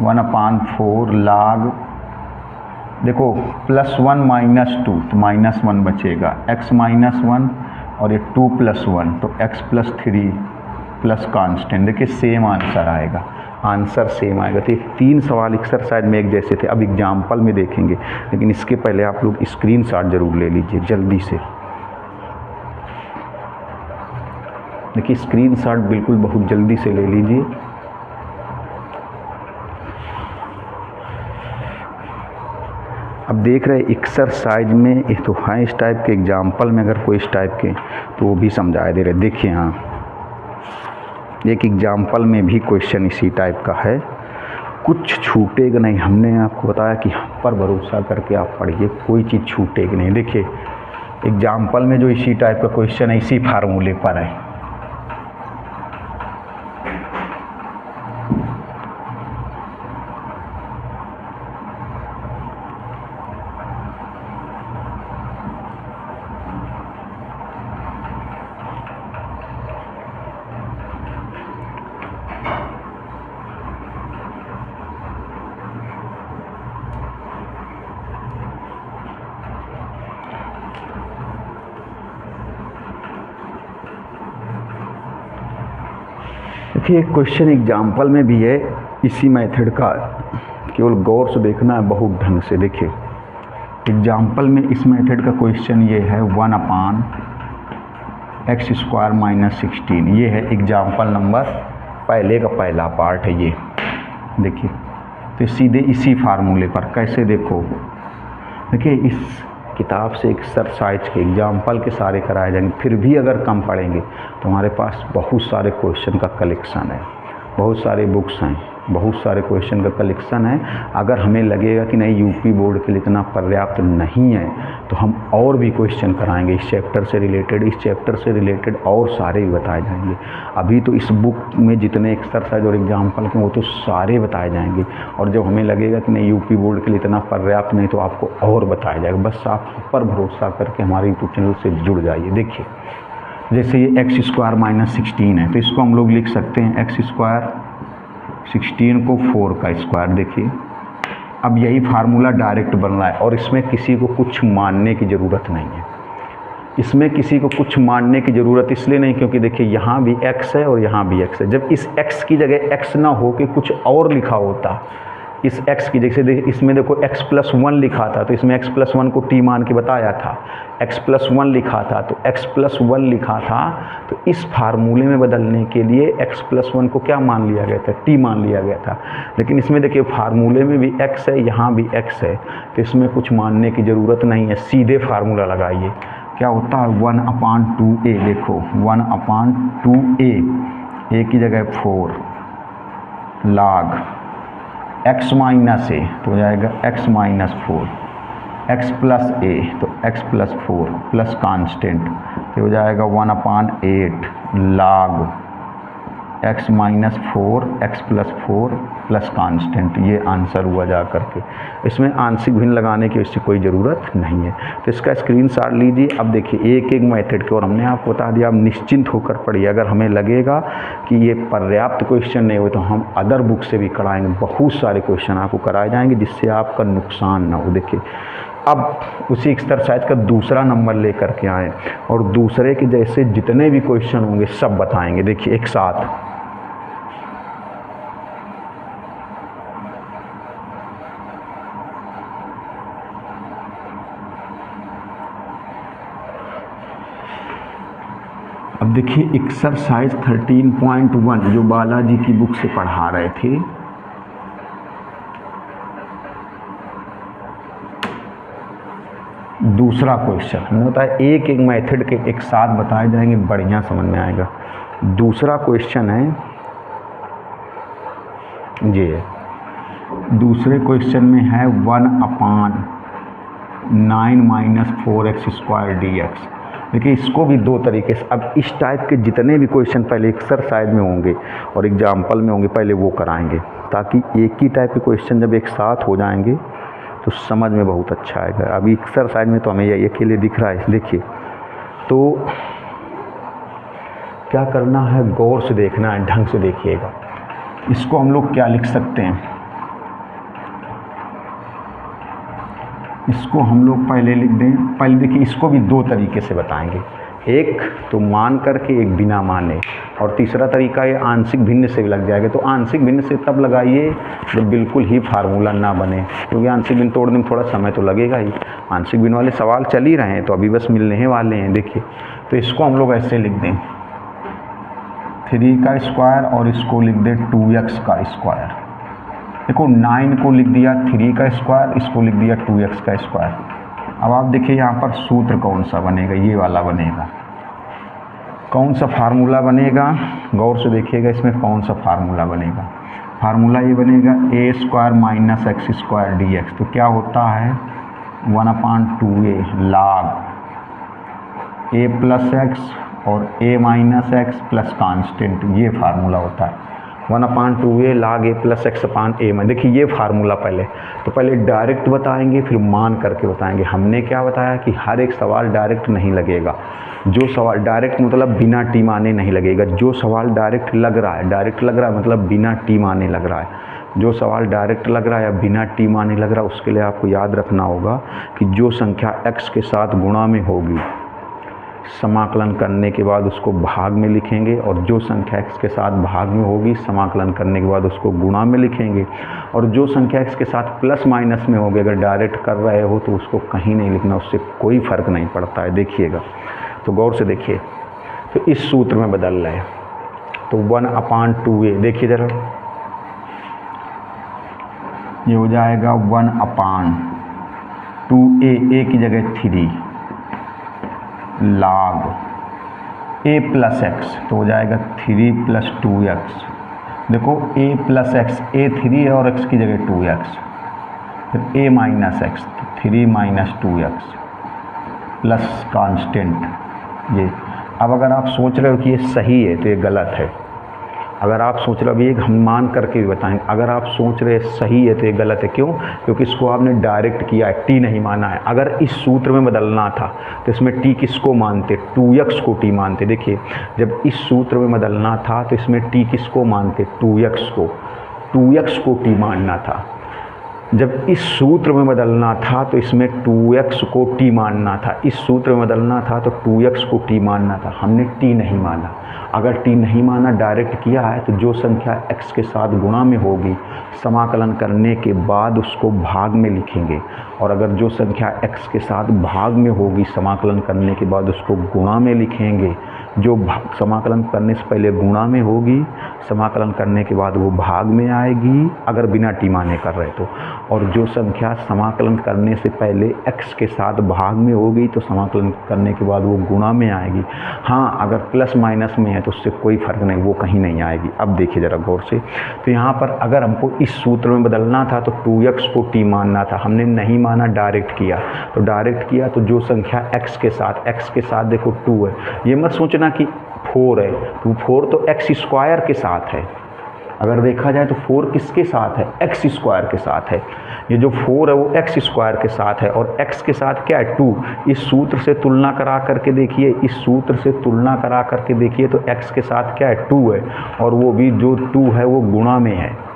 1/4 log, देखो +1 -2 तो -1 बचेगा, x -1 और ये 2 + 1 तो x + 3 प्लस कांस्टेंट। देखिए सेम आंसर आएगा, आंसर सेम आएगा। तो ये 3 सवाल एक्सरसाइज में एक जैसे थे। अब एग्जाम्पल में देखेंगे, लेकिन इसके पहले आप लोग स्क्रीनशॉट जरूर ले लीजिए जल्दी से। देखिए स्क्रीनशॉट बिल्कुल बहुत जल्दी से ले लीजिए। अब देख रहे एक्सरसाइज में एक तो है इस टाइप के, एग्जाम्पल में अगर कोई इस टाइप के तो वो भी समझाए दे रहे। देखिए हाँ, एक एग्जाम्पल में भी क्वेश्चन इसी टाइप का है, कुछ छूटेगा नहीं। हमने आपको बताया कि हम पर भरोसा करके आप पढ़िए, कोई चीज़ छूटेगी नहीं। देखिए एग्जाम्पल में जो इसी टाइप का क्वेश्चन है, इसी फार्मूले पर है। देखिए क्वेश्चन एग्जाम्पल में भी है इसी मेथड का, केवल गौर से देखना है बहुत ढंग से। देखिए एग्जाम्पल में इस मेथड का क्वेश्चन ये है 1/x² - 16। ये है एग्जाम्पल नंबर पहले का पहला पार्ट है ये। देखिए तो सीधे इसी फार्मूले पर कैसे, देखो देखिए इस किताब से एक्सरसाइज के एग्जाम्पल के सारे कराए जाएंगे। फिर भी अगर कम पढ़ेंगे तो हमारे पास बहुत सारे क्वेश्चन का कलेक्शन है, बहुत सारे बुक्स हैं, बहुत सारे क्वेश्चन का कलेक्शन है। अगर हमें लगेगा कि नहीं यूपी बोर्ड के लिए इतना पर्याप्त नहीं है तो हम और भी क्वेश्चन कराएंगे इस चैप्टर से रिलेटेड, इस चैप्टर से रिलेटेड और सारे भी बताए जाएंगे। अभी तो इस बुक में जितने एक्सरसाइज और एग्जाम्पल के वो तो सारे बताए जाएंगे, और जब हमें लगेगा कि नहीं यूपी बोर्ड के लिए इतना पर्याप्त नहीं तो आपको और बताया जाएगा। बस आप पर भरोसा करके हमारे यूट्यूब चैनल से जुड़ जाइए। देखिए जैसे ये x² - 16 है तो इसको हम लोग लिख सकते हैं x², 16 को 4 का स्क्वायर। देखिए अब यही फार्मूला डायरेक्ट बन रहा है और इसमें किसी को कुछ मानने की ज़रूरत नहीं है। इसमें किसी को कुछ मानने की ज़रूरत इसलिए नहीं क्योंकि देखिए यहाँ भी x है और यहाँ भी x है। जब इस x की जगह x ना हो के कुछ और लिखा होता, इस x की जैसे इसमें देखो x + 1 लिखा था तो इसमें x + 1 को t मान के बताया था, x + 1 लिखा था तो x + 1 लिखा था। तो इस फार्मूले में बदलने के लिए x + 1 को क्या मान लिया गया था, t मान लिया गया था। लेकिन इसमें देखिए फार्मूले में भी x है, यहाँ भी x है, तो इसमें कुछ मानने की ज़रूरत नहीं है। सीधे फार्मूला लगाइए, क्या होता है 1/2a। देखो 1/2a, a की जगह 4 log x - a तो हो जाएगा x - 4, x + a तो x + 4 प्लस कांस्टेंट तो हो जाएगा 1/8 log x - 4 x + 4 plus constant. ये आंसर हुआ जा करके। इसमें आंशिक भिन्न लगाने की इससे कोई ज़रूरत नहीं है। तो इसका स्क्रीनशॉट लीजिए। अब देखिए एक एक मेथड के, और हमने आपको बता दिया आप निश्चिंत होकर पढ़िए। अगर हमें लगेगा कि ये पर्याप्त क्वेश्चन नहीं हुए तो हम अदर बुक से भी कराएंगे। बहुत सारे क्वेश्चन आपको कराए जाएंगे जिससे आपका नुकसान ना हो। देखिए अब उसी एक्सरसाइज का दूसरा नंबर लेकर के आए और दूसरे के जैसे जितने भी क्वेश्चन होंगे सब बताएंगे। देखिए एक साथ अब देखिए एक्सरसाइज 13.1 जो बालाजी की बुक से पढ़ा रहे थे, दूसरा क्वेश्चन हमने बताया एक एक मेथड के एक साथ बताए जाएंगे, बढ़िया समझ में आएगा। दूसरा क्वेश्चन है ये, दूसरे क्वेश्चन में है 1/9 - 4x² dx। देखिए इसको भी दो तरीके से, अब इस टाइप के जितने भी क्वेश्चन पहले एक्सरसाइज में होंगे और एग्जाम्पल में होंगे पहले वो कराएंगे, ताकि एक ही टाइप के क्वेश्चन जब एक साथ हो जाएंगे तो समझ में बहुत अच्छा आएगा। अभी एक्सरसाइज में तो हमें ये अकेले दिख रहा है। देखिए तो क्या करना है, गौर से देखना है, ढंग से देखिएगा। इसको हम लोग क्या लिख सकते हैं, इसको हम लोग पहले लिख दें। पहले देखिए इसको भी दो तरीके से बताएंगे, एक तो मान करके, एक बिना माने, और तीसरा तरीका ये आंशिक भिन्न से भी लग जाएगा। तो आंशिक भिन्न से तब लगाइए जब बिल्कुल ही फार्मूला ना बने, क्योंकि आंशिक भिन्न तोड़ने में थोड़ा समय तो लगेगा ही। आंशिक भिन्न वाले सवाल चल ही रहे हैं तो अभी बस मिलने ही वाले हैं। देखिए तो इसको हम लोग ऐसे लिख दें 3 का स्क्वायर और इसको लिख दें 2x का स्क्वायर। देखो 9 को लिख दिया 3 का स्क्वायर, इसको लिख दिया 2x का स्क्वायर। अब आप देखिए यहाँ पर सूत्र कौन सा बनेगा, ये वाला बनेगा। कौन सा फार्मूला बनेगा, गौर से देखिएगा इसमें कौन सा फार्मूला बनेगा। फार्मूला ये बनेगा a² माइनस x² dx। तो क्या होता है 1/2a log a plus x और a minus x plus constant, ये फार्मूला होता है 1/2a log a plus x upon a में। देखिए ये फार्मूला पहले डायरेक्ट बताएंगे फिर मान करके बताएंगे। हमने क्या बताया कि हर एक सवाल डायरेक्ट नहीं लगेगा। जो सवाल डायरेक्ट मतलब बिना टी माने नहीं लगेगा। जो सवाल डायरेक्ट लग रहा है मतलब बिना टी माने लग रहा है। जो सवाल डायरेक्ट लग रहा है या बिना टी माने लग रहा है, उसके लिए आपको याद रखना होगा कि जो संख्या x के साथ गुणा में होगी, समाकलन करने के बाद उसको भाग में लिखेंगे, और जो संख्या x के साथ भाग में होगी समाकलन करने के बाद उसको गुणा में लिखेंगे, और जो संख्या x के साथ प्लस माइनस में होगी अगर डायरेक्ट कर रहे हो तो उसको कहीं नहीं लिखना, उससे कोई फ़र्क नहीं पड़ता है। देखिएगा तो गौर से देखिए, तो इस सूत्र में बदल रहे हैं तो 1/2a, देखिए ज़रा ये हो जाएगा 1/2a, a की जगह 3 log a प्लस एक्स, तो हो जाएगा 3 + 2x। देखो a प्लस एक्स, a 3 है और x की जगह 2x, फिर a minus x, 3 - 2x plus constant ये। अब अगर आप सोच रहे हो कि ये सही है तो ये गलत है। अगर आप सोच रहे हो, अभी एक हम मान करके भी बताएंगे, अगर आप सोच रहे सही है तो ये गलत है। क्यों? क्योंकि इसको आपने डायरेक्ट किया है, टी नहीं माना है। अगर इस सूत्र में बदलना था तो इसमें टी किसको मानते, 2x को टी मानते। देखिए जब इस सूत्र में बदलना था तो इसमें टी किसको मानते, 2x को, 2x को टी मानना था। जब इस सूत्र में बदलना था तो इसमें 2x को टी मानना था। इस सूत्र में बदलना था तो 2x को टी मानना था। हमने टी नहीं माना। अगर टी नहीं माना, डायरेक्ट किया है, तो जो संख्या x के साथ गुणा में होगी समाकलन करने के बाद उसको भाग में लिखेंगे, और अगर जो संख्या x के साथ भाग में होगी समाकलन करने के बाद उसको गुणा में लिखेंगे। जो समाकलन करने से पहले गुणा में होगी, समाकलन करने के बाद वो भाग में आएगी अगर बिना टी माने कर रहे तो, और जो संख्या समाकलन करने से पहले x के साथ भाग में होगी तो समाकलन करने के बाद वो गुणा में आएगी। हाँ, अगर प्लस माइनस में है तो उससे कोई फ़र्क नहीं, वो कहीं नहीं आएगी। अब देखिए ज़रा गौर से, तो यहाँ पर अगर हमको इस सूत्र में बदलना था तो 2x को टी मानना था। हमने नहीं माना, डायरेक्ट किया। तो डायरेक्ट किया तो जो संख्या x के साथ देखो 2 है, ये मत सोचना कि 4 है, तो 4 तो x² के साथ है। अगर देखा जाए तो 4 किसके साथ है, x² के साथ है। ये जो 4 है वो x² के साथ है, और x के साथ क्या है, 2। इस सूत्र से तुलना करा करके देखिए, इस सूत्र से तुलना करा करके देखिए तो x के साथ क्या है, 2 है, और वो भी जो 2 है वो गुणा में है।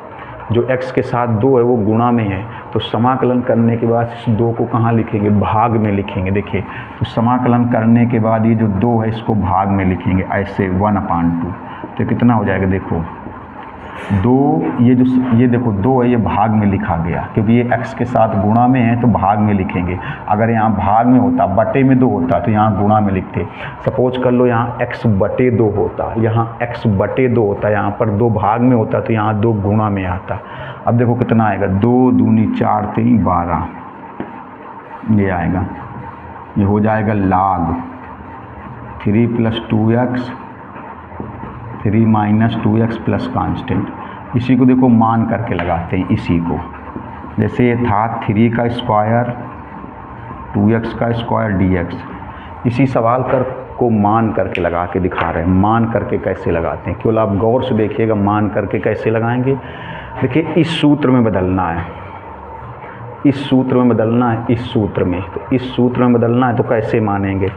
जो x के साथ 2 है वो गुणा में है। तो समाकलन करने के बाद इस 2 को कहाँ लिखेंगे, भाग में लिखेंगे। देखिए तो समाकलन करने के बाद ये जो 2 है इसको भाग में लिखेंगे ऐसे 1/2। तो कितना हो जाएगा, देखो 2, ये देखो 2 है, ये भाग में लिखा गया क्योंकि ये x के साथ गुणा में है तो भाग में लिखेंगे। अगर यहाँ भाग में होता, बटे में 2 होता तो यहाँ गुणा में लिखते। सपोज कर लो यहाँ x/2 होता, यहाँ x/2 होता, यहाँ पर 2 भाग में होता तो यहाँ 2 गुणा में आता। अब देखो कितना आएगा, 2 दूनी 4 3 12, ये आएगा। ये हो जाएगा log 3 + 2x 3 - 2x plus constant. इसी को देखो मान करके लगाते हैं। इसी को जैसे ये था 3 का स्क्वायर 2x का स्क्वायर dx, इसी सवाल को मान करके लगा के दिखा रहे हैं। मान करके कैसे लगाते हैं, केवल आप गौर से देखिएगा मान करके कैसे लगाएंगे। देखिए इस सूत्र में बदलना है, इस सूत्र में बदलना है, इस सूत्र में, तो इस सूत्र में बदलना है तो कैसे मानेंगे,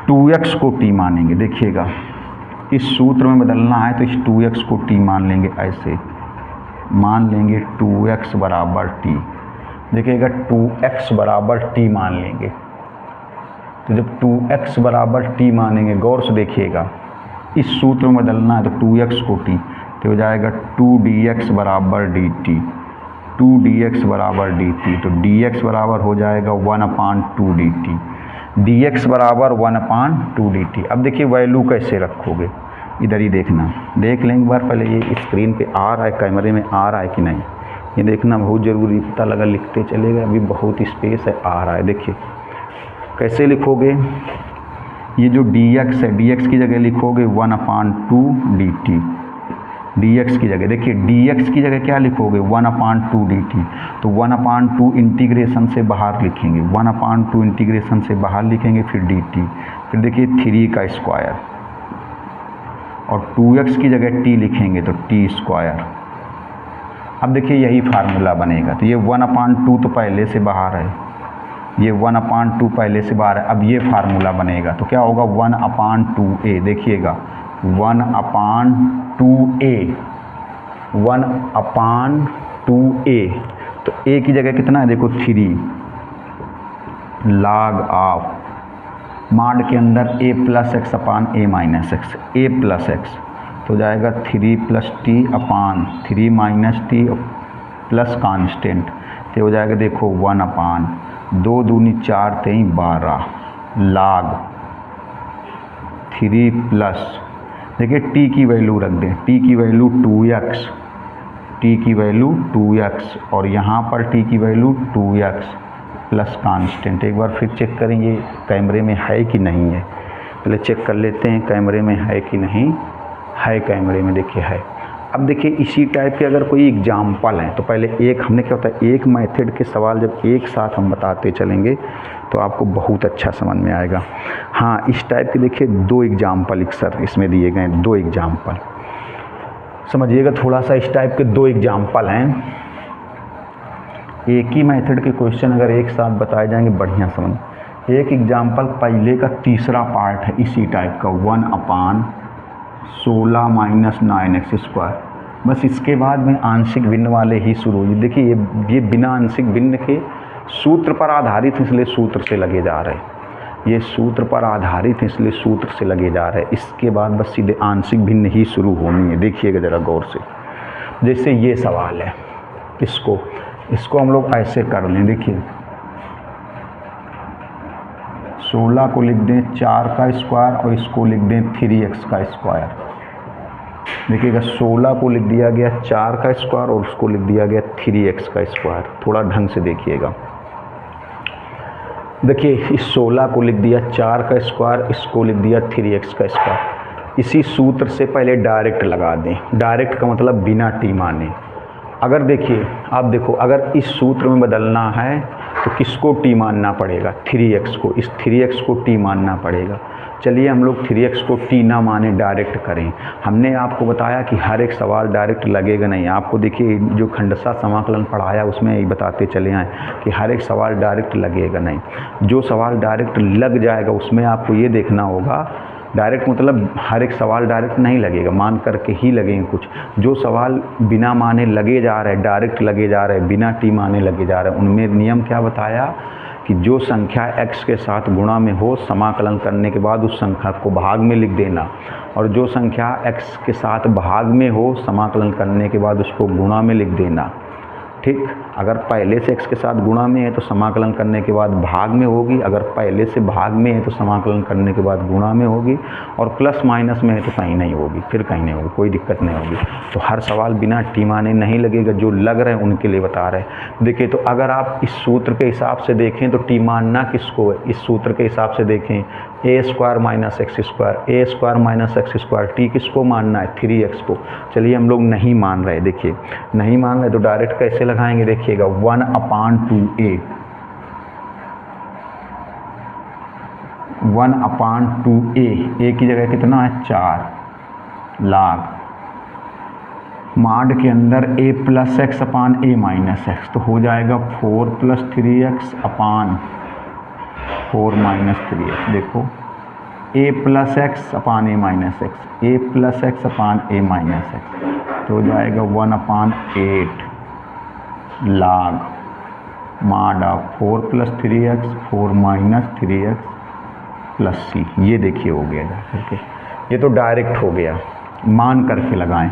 2x को t मानेंगे। देखिएगा इस सूत्र में बदलना है तो इस 2x को t मान लेंगे, ऐसे मान लेंगे 2x = t। देखिएगा 2x बराबर टी मान लेंगे। तो जब 2x बराबर टी मानेंगे, गौर से देखिएगा, इस सूत्र में बदलना है तो 2x को t, तो हो जाएगा 2dx बराबर dt, 2dx बराबर dt। तो dx बराबर हो जाएगा 1/2 dt, dx बराबर 1/2 dt। अब देखिए वैल्यू कैसे रखोगे, इधर ही देखना, देख लें एक बार पहले ये स्क्रीन पे आ रहा है, कैमरे में आ रहा है कि नहीं, ये देखना बहुत ज़रूरी, पता लगा लिखते चलेगा, अभी बहुत स्पेस है, आ रहा है। देखिए कैसे लिखोगे, ये जो dx है, dx की जगह लिखोगे 1/2 dt, dx की जगह, देखिए dx की जगह क्या लिखोगे 1/2 dt। तो 1/2 इंटीग्रेशन से बाहर लिखेंगे, 1/2 इंटीग्रेशन से बाहर लिखेंगे, फिर dt, फिर देखिए 3 का स्क्वायर, और 2x की जगह t लिखेंगे तो t स्क्वायर। अब देखिए यही फार्मूला बनेगा। तो ये 1/2 तो पहले से बाहर है, ये 1/2 पहले से बाहर है। अब ये फार्मूला बनेगा तो क्या होगा 1/2a, देखिएगा 1/2a, 1/2a। तो a की जगह कितना है, देखो 3 log ऑफ माड के अंदर a plus x upon a minus x, a plus x, तो जाएगा 3 + t/3 - t प्लस कांस्टेंट, तो हो जाएगा देखो 1/2 दूनी 4 3 12 log 3 प्लस, देखिए t की वैल्यू रख दें, t की वैल्यू 2x, t की वैल्यू 2x, और यहाँ पर t की वैल्यू 2x प्लस कांस्टेंट। एक बार फिर चेक करेंगे कैमरे में है कि नहीं है, पहले चेक कर लेते हैं कैमरे में है कि नहीं है। कैमरे में देखिए है। अब देखिए इसी टाइप के अगर कोई एग्जाम्पल हैं तो पहले एक हमने क्या होता है, एक मेथड के सवाल जब एक साथ हम बताते चलेंगे तो आपको बहुत अच्छा समझ में आएगा। हाँ, इस टाइप के देखिए 2 एग्जाम्पल सर इसमें दिए गए हैं, 2 एग्जाम्पल समझिएगा थोड़ा सा। इस टाइप के 2 एग्जाम्पल हैं, एक ही मेथड के क्वेश्चन अगर एक साथ बताए जाएंगे बढ़िया समझ। एक एग्जाम्पल पहले का तीसरा पार्ट है इसी टाइप का, 1/16 - 9x²। बस इसके बाद में आंशिक भिन्न वाले ही शुरू हुए। देखिए ये बिना आंशिक भिन्न के सूत्र पर आधारित, इसलिए सूत्र से लगे जा रहे हैं, ये सूत्र पर आधारित इसलिए सूत्र से लगे जा रहे हैं। इसके बाद बस सीधे आंशिक भिन्न ही शुरू होनी है। देखिएगा ज़रा गौर से, जैसे ये सवाल है, इसको हम लोग ऐसे कर लें। देखिए 16 को लिख दें 4 का स्क्वायर और इसको लिख दें 3x का स्क्वायर। देखिएगा 16 को लिख दिया गया 4 का स्क्वायर और उसको लिख दिया गया 3x का स्क्वायर। थोड़ा ढंग से देखिएगा, देखिए इस 16 को लिख दिया 4 का स्क्वायर, इसको लिख दिया 3x का स्क्वायर। इसी सूत्र से पहले डायरेक्ट लगा दें, डायरेक्ट का मतलब बिना टी माने। अगर देखिए आप देखो, अगर इस सूत्र में बदलना है तो किसको टी मानना पड़ेगा, 3x को, इस 3x को टी मानना पड़ेगा। चलिए हम लोग 3x को टी ना माने डायरेक्ट करें। हमने आपको बताया कि हर एक सवाल डायरेक्ट लगेगा नहीं। आपको देखिए जो खंडसा समाकलन पढ़ाया उसमें यही बताते चले आए कि हर एक सवाल डायरेक्ट लगेगा नहीं। जो सवाल डायरेक्ट लग जाएगा उसमें आपको ये देखना होगा, डायरेक्ट मतलब हर एक सवाल डायरेक्ट नहीं लगेगा, मान करके ही लगेंगे कुछ। जो सवाल बिना माने लगे जा रहे हैं, डायरेक्ट लगे जा रहे हैं, बिना टी माने लगे जा रहे हैं, उनमें नियम क्या बताया कि जो संख्या x के साथ गुणा में हो, समाकलन करने के बाद उस संख्या को भाग में लिख देना, और जो संख्या x के साथ भाग में हो, समाकलन करने के बाद उसको गुणा में लिख देना। ठीक, अगर पहले से x के साथ गुणा में है तो समाकलन करने के बाद भाग में होगी, अगर पहले से भाग में है तो समाकलन करने के बाद गुणा में होगी, और प्लस माइनस में है तो कहीं नहीं होगी, फिर कहीं नहीं होगी, कोई दिक्कत नहीं होगी। तो हर सवाल बिना टी माने नहीं लगेगा, जो लग रहे हैं उनके लिए बता रहे हैं। देखिए तो अगर आप इस सूत्र के हिसाब से देखें तो टी मानना किसको है, इस सूत्र के हिसाब से देखें a² - x², टी किसको मानना है, 3x को। चलिए हम लोग नहीं मान रहे, देखिए नहीं मान रहे तो डायरेक्ट कैसे लगाएंगे, देखिएगा 1/2a, 1/2a, a की जगह कितना है 4 log माड के अंदर a + x upon a - x, तो हो जाएगा 4 + 3x अपान 4 - 3x। देखो a + x upon a - x, a + x upon a - x, तो हो जाएगा 1/8 log माड ऑफ 4 + 3x 4 - 3x + c। ये देखिए हो गया जा करके, ये तो डायरेक्ट हो गया, मान करके लगाएं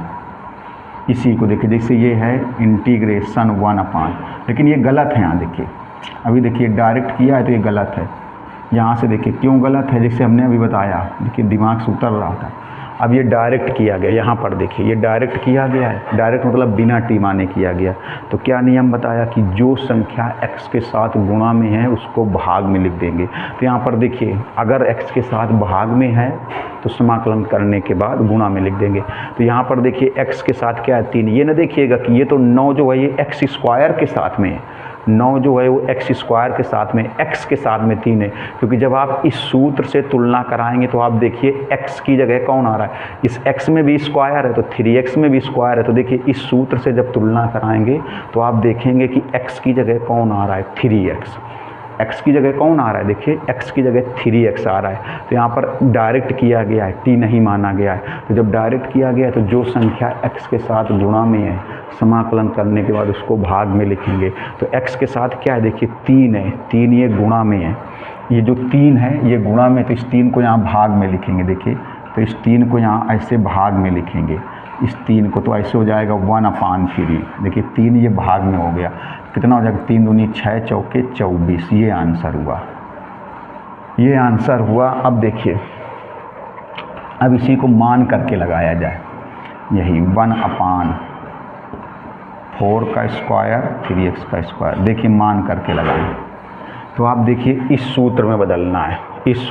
इसी को। देखिए जैसे ये है इंटीग्रेशन 1/, लेकिन ये गलत है यहाँ देखिए, अभी देखिए डायरेक्ट किया है तो ये गलत है। यहाँ से देखिए क्यों गलत है, जैसे हमने अभी बताया, देखिए दिमाग से उतर रहा था। अब ये डायरेक्ट किया गया, यहाँ पर देखिए ये डायरेक्ट किया गया है, डायरेक्ट मतलब बिना टी माने किया गया। तो क्या नियम बताया कि जो संख्या x के साथ गुणा में है उसको भाग में लिख देंगे। तो यहाँ पर देखिए अगर x के साथ भाग में है तो समाकलन करने के बाद गुणा में लिख देंगे। तो यहाँ पर देखिए x के साथ क्या है 3, ये ना देखिएगा कि ये तो 9 जो है ये x² के साथ में है, 9 जो है वो x² के साथ में, x के साथ में 3 है। क्योंकि जब आप इस सूत्र से तुलना कराएंगे तो आप देखिए x की जगह कौन आ रहा है, इस x में भी स्क्वायर है तो 3x में भी स्क्वायर है। तो देखिए इस सूत्र से जब तुलना कराएंगे तो आप देखेंगे कि x की जगह कौन आ रहा है 3x, x की जगह कौन आ रहा है, देखिए x की जगह 3x आ रहा है। तो यहाँ पर डायरेक्ट किया गया है, t नहीं माना गया है। तो जब डायरेक्ट किया गया है तो जो संख्या x के साथ गुणा में है समाकलन करने के बाद उसको भाग में लिखेंगे। तो x के साथ क्या है देखिए 3 है, 3 ये गुणा में है, ये जो 3 है ये गुणा में, तो इस 3 को यहाँ भाग में लिखेंगे। देखिए तो इस 3 को यहाँ ऐसे भाग में लिखेंगे, इस 3 को तो ऐसे हो जाएगा 1/3। देखिए 3 ये भाग में हो गया, कितना हो जाएगा 3 दूनी 6 चौके 24, ये आंसर हुआ, ये आंसर हुआ। अब देखिए अब इसी को मान करके लगाया जाए, यही 1/4 का स्क्वायर 3x का स्क्वायर, देखिए मान करके लगाएं। तो आप देखिए इस सूत्र में बदलना है, इस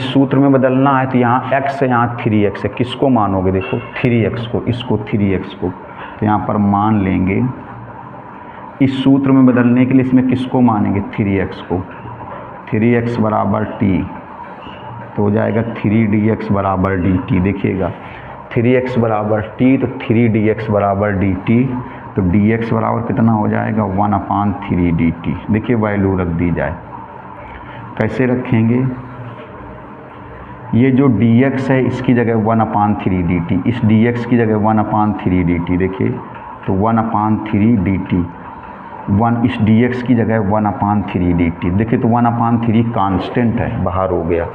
सूत्र में बदलना है। तो यहाँ x है, यहाँ 3x है, किसको मानोगे देखो 3x को, इसको 3x को, तो यहाँ पर मान लेंगे। इस सूत्र में बदलने के लिए इसमें किसको मानेंगे 3x को, 3x बराबर t, तो हो जाएगा 3dx बराबर dt। देखिएगा 3x बराबर t तो 3dx बराबर dt, तो dx बराबर कितना हो जाएगा 1/3 dt। देखिए वैल्यू रख दी जाए, कैसे रखेंगे, ये जो dx है इसकी जगह 1/3 dt, इस dx की जगह 1/3 dt। देखिए तो 1/3 dt, इस dx की जगह 1/3 dt। देखिए तो 1/3 कांस्टेंट है, बाहर हो गया,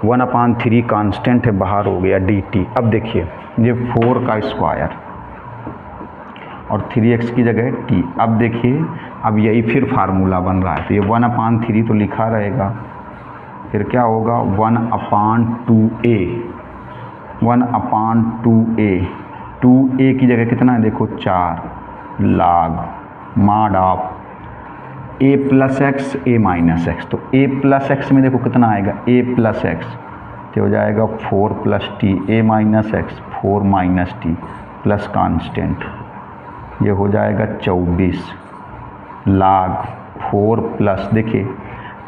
1/3 कांस्टेंट है, बाहर हो गया dt। अब देखिए ये 4 का स्क्वायर और 3x की जगह t। अब देखिए अब यही फिर फार्मूला बन रहा है, तो ये 1/3 तो लिखा रहेगा, फिर क्या होगा 1/2a, 1/2a, 2a की जगह कितना है देखो 4 log माड of a + x a - x। तो a + x में देखो कितना आएगा a + x, तो हो जाएगा 4 + t, a - x 4 - t plus constant, ये हो जाएगा 24 log 4 प्लस, देखिए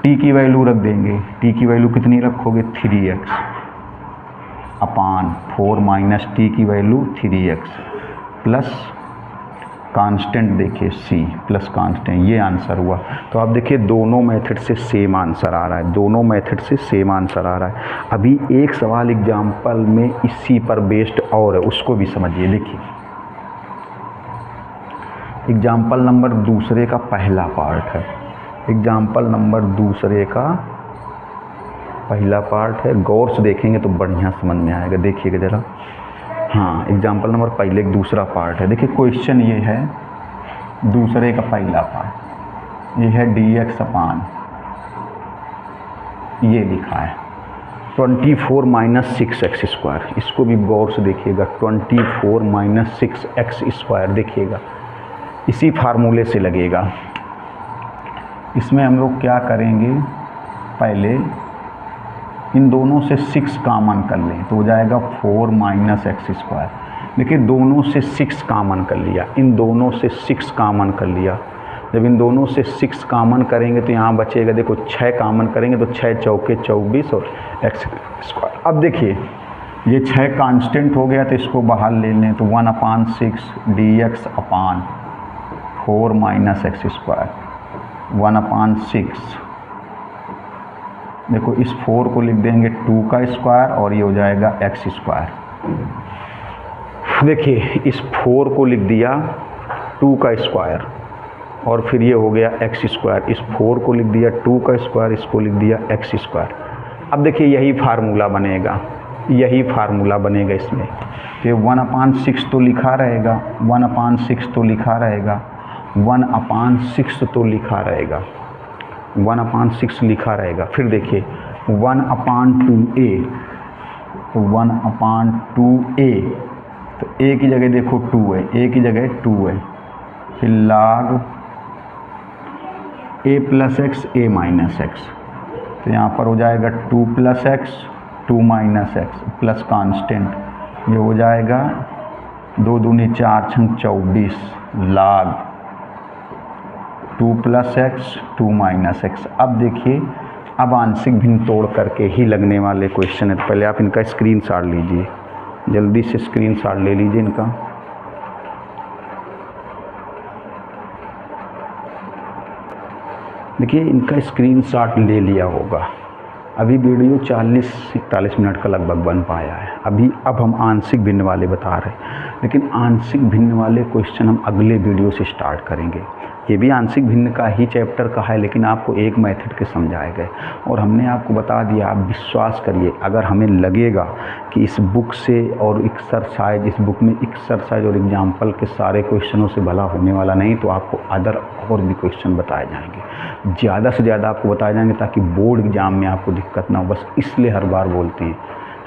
t की वैल्यू रख देंगे, t की वैल्यू कितनी रखोगे 3x अपान 4 - t की वैल्यू 3x प्लस कांस्टेंट, देखिए c प्लस कांस्टेंट, ये आंसर हुआ। तो आप देखिए दोनों मेथड से सेम आंसर आ रहा है, दोनों मेथड से सेम आंसर आ रहा है। अभी एक सवाल एग्जाम्पल में इसी पर बेस्ड और है, उसको भी समझिए। देखिए एग्जाम्पल नंबर दूसरे का पहला पार्ट है, एग्जाम्पल नंबर दूसरे का पहला पार्ट है, गौर से देखेंगे तो बढ़िया समझ में आएगा। देखिएगा ज़रा, हाँ एग्जाम्पल नंबर पहले एक दूसरा पार्ट है। देखिए क्वेश्चन ये है दूसरे का पहला पार्ट, ये है dx अपान, ये लिखा है 24 - 6x²। इसको भी गौर से देखिएगा, 24 - 6x²। देखिएगा इसी फार्मूले से लगेगा। इसमें हम लोग क्या करेंगे, पहले इन दोनों से 6 कामन कर लें तो हो जाएगा 4 - x²। देखिए दोनों से 6 कामन कर लिया, इन दोनों से 6 कामन कर लिया। जब इन दोनों से 6 कामन करेंगे तो यहाँ बचेगा, देखो 6 कामन करेंगे तो 6 चौके 24 और x²। अब देखिए ये 6 कांस्टेंट हो गया तो इसको बाहर ले लें, तो 1/6 dx अपान 4 - x², 1/6। देखो इस 4 को लिख देंगे 2 का स्क्वायर और ये हो जाएगा x²। देखिए इस 4 को लिख दिया 2 का स्क्वायर और फिर ये हो गया एक्स स्क्वायर, इस 4 को लिख दिया 2 का स्क्वायर, इसको लिख दिया एक्स स्क्वायर। अब देखिए यही फार्मूला बनेगा, यही फार्मूला बनेगा इसमें। तो 1/6 तो लिखा रहेगा, 1/6 तो लिखा रहेगा, 1/6 तो लिखा रहेगा, 1/6 लिखा रहेगा। फिर देखिए 1/2a, 1/2a, तो a की जगह देखो 2 है, a की जगह 2 है। फिर log a + x a - x, तो यहाँ पर हो जाएगा 2 + x 2 - x प्लस कांस्टेंट, ये हो जाएगा 2 दूनी 4 छंग 24 log 2 + x 2 - x। अब देखिए अब आंशिक भिन्न तोड़ करके ही लगने वाले क्वेश्चन है। तो पहले आप इनका स्क्रीनशॉट लीजिए, जल्दी से स्क्रीनशॉट ले लीजिए इनका। देखिए इनका स्क्रीनशॉट ले लिया होगा। अभी वीडियो 40-41 मिनट का लगभग बन पाया है। अब हम आंशिक भिन्न वाले बता रहे हैं, लेकिन आंशिक भिन्न वाले क्वेश्चन हम अगले वीडियो से स्टार्ट करेंगे। ये भी आंशिक भिन्न का ही चैप्टर का है, लेकिन आपको एक मेथड के समझाए गए और हमने आपको बता दिया। आप विश्वास करिए, अगर हमें लगेगा कि इस बुक से और एक्सरसाइज, इस बुक में एक्सरसाइज और एग्जाम्पल के सारे क्वेश्चनों से भला होने वाला नहीं, तो आपको अदर और भी क्वेश्चन बताए जाएंगे, ज़्यादा से ज़्यादा आपको बताए जाएंगे, ताकि बोर्ड एग्जाम में आपको दिक्कत ना हो। बस इसलिए हर बार बोलते हैं,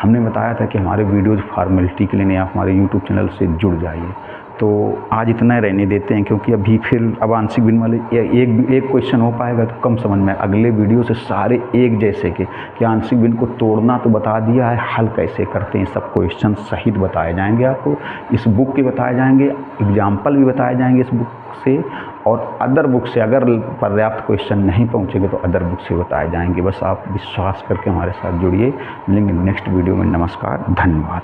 हमने बताया था कि हमारे वीडियोज़ फॉर्मेलिटी के लिए नहीं, आप हमारे यूट्यूब चैनल से जुड़ जाइए। तो आज इतना रहने देते हैं, क्योंकि अभी फिर अब आंशिक भिन्न वाले एक क्वेश्चन हो पाएगा तो कम समझ में। अगले वीडियो से सारे एक जैसे के, कि आंशिक भिन्न को तोड़ना तो बता दिया है, हल कैसे करते हैं सब क्वेश्चन सहित बताए जाएंगे आपको। इस बुक के बताए जाएंगे, एग्जाम्पल भी बताए जाएंगे इस बुक से, और अदर बुक से अगर पर्याप्त क्वेश्चन नहीं पहुंचेंगे तो अदर बुक से बताए जाएंगे। बस आप विश्वास करके हमारे साथ जुड़िए। मिलेंगे नेक्स्ट वीडियो में। नमस्कार, धन्यवाद।